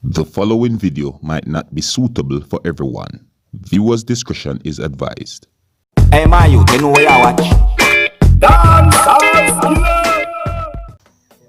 The following video might not be suitable for everyone. Viewers' discretion is advised. Hey, man, you know where I watch.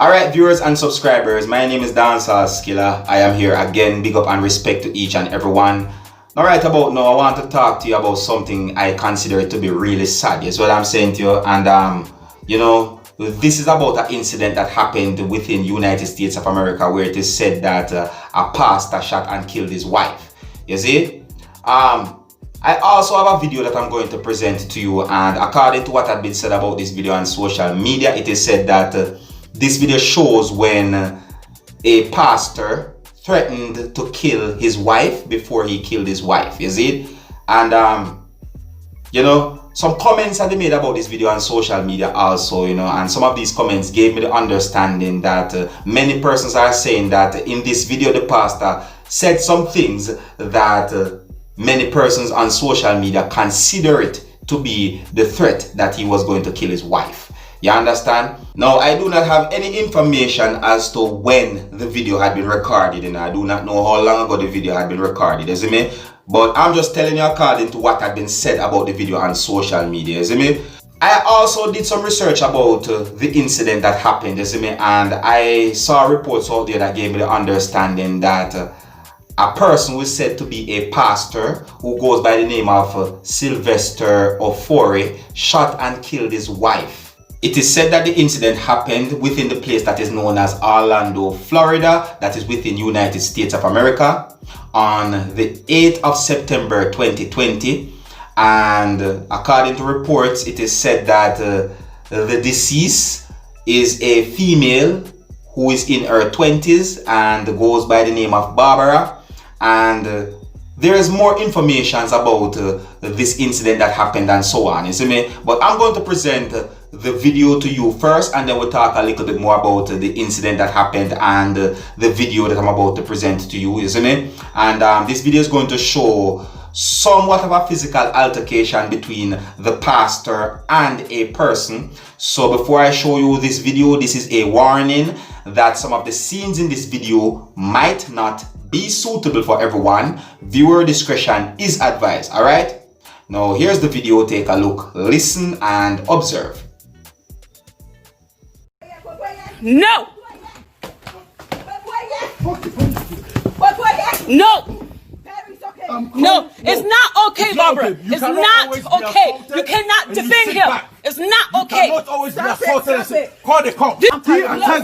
Alright, viewers and subscribers, my name is Dancehall Skiller. I am here again. Big up and respect to each and everyone. Alright, about now, I want to talk to you about something I consider to be really sad. Is what I'm saying to you. And, you know, this is about an incident that happened within United States of America where it is said that a pastor shot and killed his wife. You see? I also have a video that I'm going to present to you, and according to what had been said about this video on social media, it is said that this video shows when a pastor threatened to kill his wife before he killed his wife. You see? And you know, some comments have been made about this video on social media also, you know, and some of these comments gave me the understanding that many persons are saying that in this video the pastor said some things that many persons on social media consider it to be the threat that he was going to kill his wife. You understand? Now, I do not have any information as to when the video had been recorded, and I do not know how long ago the video had been recorded, you see me? But I'm just telling you according to what had been said about the video on social media, you see me? I also did some research about the incident that happened, you see me? And I saw reports out there that gave me the understanding that a person who is said to be a pastor who goes by the name of Sylvester Ofori shot and killed his wife. It is said that the incident happened within the place that is known as Orlando, Florida, that is within United States of America, on the 8th of September 2020. And according to reports, it is said that the deceased is a female who is in her 20s and goes by the name of Barbara. And there is more information about this incident that happened and so on, you see me? But I'm going to present the video to you first, and then we'll talk a little bit more about the incident that happened and the video that I'm about to present to you, you see me? And this video is going to show somewhat of a physical altercation between the pastor and a person. So before I show you this video, this is a warning that some of the scenes in this video might not be suitable for everyone. Viewer discretion is advised. All right, now here's the video. Take a look, listen and observe. No. No. No, it's not okay, Barbara. It's not okay. You cannot defend him. It's not okay. Call the cops.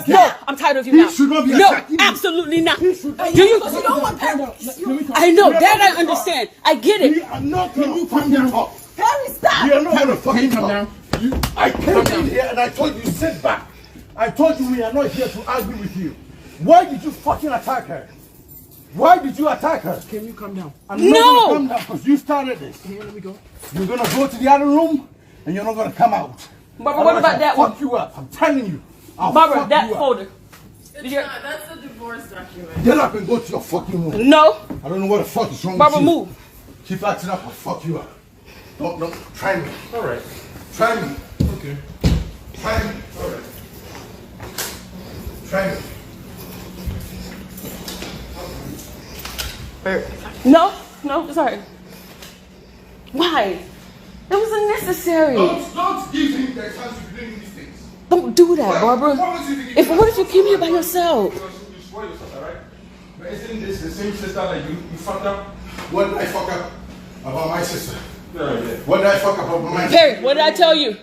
No, I'm tired of you now. No, absolutely not. Do you? I know that. I understand. I get it. We are not going to calm down. Perry, stop. We are not going to fucking calm down. I came in here and I told you sit back. I told you we are not here to argue with you. Why did you fucking attack her? Why did you attack her? Can you calm down? I'm not going to come down because you started this. Here, let me go. You're going to go to the other room and you're not going to come out. Barbara, what about that I'll fuck one? you up. I'm telling you. Barbara, that folder. It's not. That's a divorce document. Get up and go to your fucking room. No. I don't know what the fuck is wrong Barbara, with you. move. Keep acting up, I'll fuck you up. No, try me. All right. Try me. Okay. Try me. All right. Try me. No, it's alright. Why? It was unnecessary. Don't give him the chance to bring these things. Don't do that, Barbara. What What if you came here by yourself? You swear yourself, all right? But isn't this the same sister that you fucked up? What did I fuck up about my sister? Yeah. What did I fuck up about my sister? Perry, what did I tell you?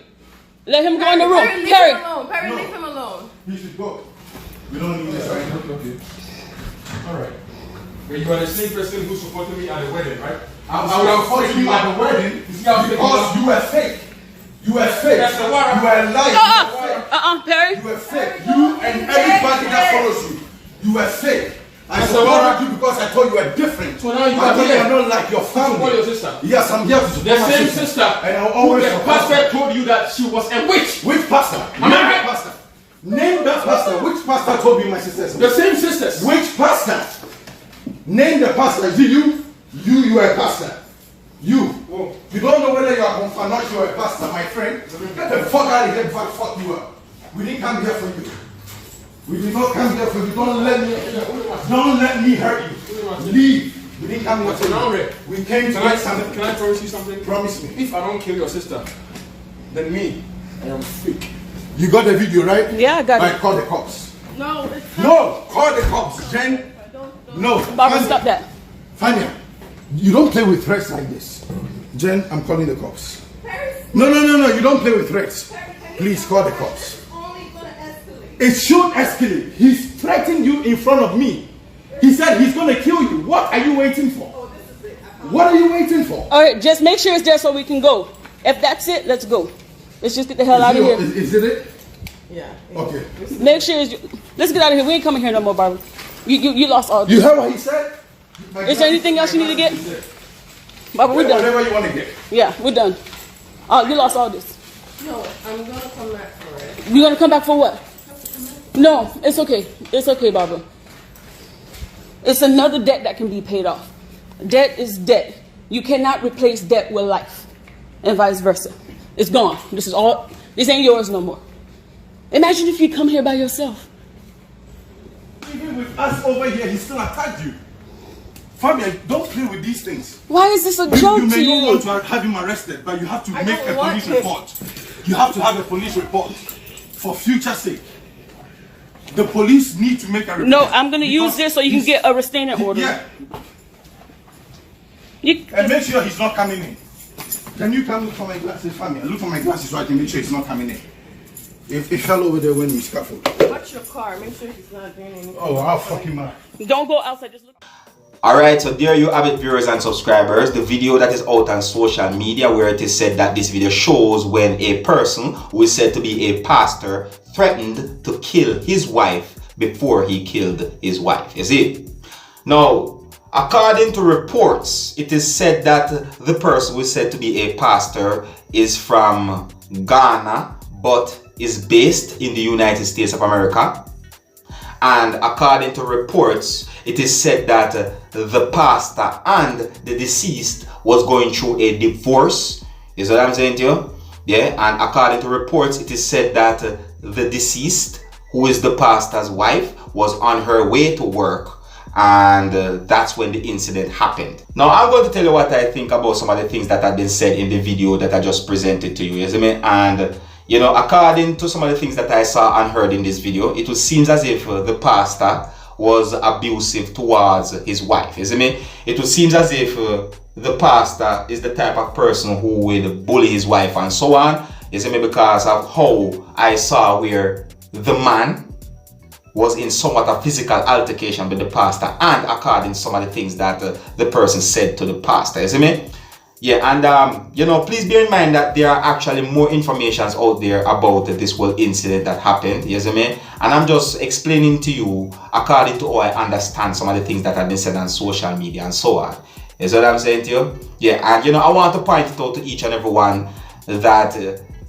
Let him go in the room. Perry, leave Perry. him alone. Perry, leave him alone. He should go. We don't need this right now. Okay. All right. But you are the same person who supported me at the wedding, right? I would have fought you at the wedding because you were fake. You were fake. That's the water. You were lying. Perry. You were fake. You and everybody that follows you. You were fake. I supported you because I thought you were different. So now you I thought you here. were not like your family. Support your sister. Yes, I'm here to support The my same sister. sister And I'll who always the support pastor her. told you that she was a witch. Which pastor? Am I right? Pastor. Name that pastor. Which pastor told me my sister? The same sisters. Which pastor? Name the pastor. Is it you? You are a pastor. You. Whoa. You don't know whether you are confirmed or not. You are a pastor, my friend. Get the fuck out of here before I fuck you up. We didn't come here for you. We did not come here for you. Don't let me hurt you. Leave. We didn't come here for you. We came to get something. Can I promise you something? Promise me. If I don't kill your sister, then me, I am fake. You got the video, right? Yeah, I got right, it. call the cops. No, it's not. No, call the cops, Jen. No. Barbara, stop that. Fania, you don't play with threats like this. Jen, I'm calling the cops. No, you don't play with threats. Please call the cops. It should escalate. He's threatening you in front of me. He said he's going to kill you. What are you waiting for? What are you waiting for? All right, just make sure it's there so we can go. If that's it, let's go. Let's just get the hell out of here. Is it it? Yeah. Okay. Make sure it's... Let's get out of here. We ain't coming here no more, Barbara. You lost all this. You heard what he said? Is there anything else you need to get? Barbara, we're done. Whatever you want to get. Yeah, we're done. You lost all this. No, I'm gonna come back for it. You're gonna come back for what? No, it's okay. It's okay, Barbara. It's another debt that can be paid off. Debt is debt. You cannot replace debt with life, and vice versa. It's gone. This ain't yours no more. Imagine if you come here by yourself. Even with us over here, he still attacked you. Fabian, don't play with these things. Why is this a joke You may to not you? want to have him arrested, but you have to make a don't want police this. report. You have to have a police report for future sake. The police need to make a report. No, I'm gonna use this so you can get a restraining order. Yeah, You, and make sure he's not coming in. Can you come look for my glasses, Fabian? Look for my glasses so I can make sure he's not coming in. It fell over there when we scuffled. Watch your car. Make sure he's not doing anything. Oh, I'll fuck him up. don't go outside. Just look. Alright, so there you have it, viewers and subscribers. The video that is out on social media where it is said that this video shows when a person who is said to be a pastor threatened to kill his wife before he killed his wife. You see? Now, according to reports, it is said that the person who is said to be a pastor is from Ghana but is based in the United States of America. And according to reports, it is said that the pastor and the deceased was going through a divorce. You see what I'm saying to you? Yeah, and according to reports, it is said that the deceased, who is the pastor's wife, was on her way to work, and that's when the incident happened. Now, I'm going to tell you what I think about some of the things that have been said in the video that I just presented to you, you see me? And you know, according to some of the things that I saw and heard in this video, it seems as if the pastor was abusive towards his wife, you see me? It seems as if the pastor is the type of person who would bully his wife and so on, you see me, because of how I saw where the man was in somewhat of physical altercation with the pastor, and according to some of the things that the person said to the pastor, you see me? Yeah, and you know, please bear in mind that there are actually more informations out there about this whole incident that happened, you see me? And I'm just explaining to you according to how I understand some of the things that have been said on social media and so on. You see what I'm saying to you? Yeah, and you know, I want to point it out to each and every one that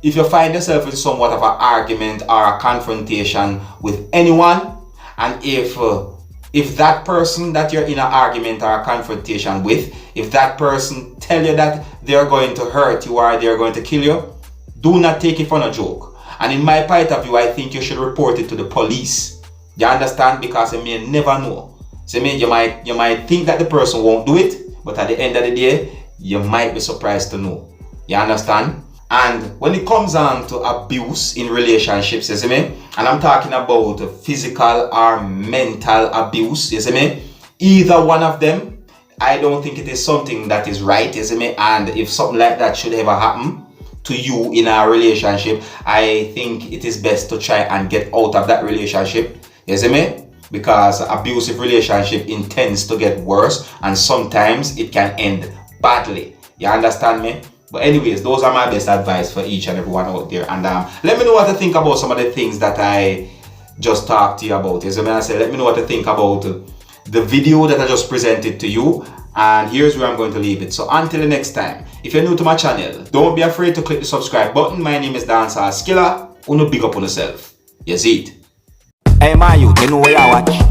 if you find yourself in somewhat of an argument or a confrontation with anyone, and if that person that you're in an argument or a confrontation with, if that person tell you that they're going to hurt you or they're going to kill you, do not take it for a joke. And in my point of view, I think you should report it to the police. You understand? Because you may never know. So you might think that the person won't do it, but at the end of the day, you might be surprised to know. You understand? And when it comes on to abuse in relationships, you see me? And I'm talking about physical or mental abuse, you see me? Either one of them, I don't think it is something that is right, you see me? And if something like that should ever happen to you in a relationship, I think it is best to try and get out of that relationship, you see me? Because abusive relationship intends to get worse, and sometimes it can end badly. You understand me? But anyways, those are my best advice for each and everyone out there. And let me know what to think about some of the things that I just talked to you about. As I said, let me know what to think about the video that I just presented to you. And here's where I'm going to leave it. So until the next time, if you're new to my channel, don't be afraid to click the subscribe button. My name is Dancehall Skilla. Uno big up on yourself. You see it? Hey, my youth, you know where I watch.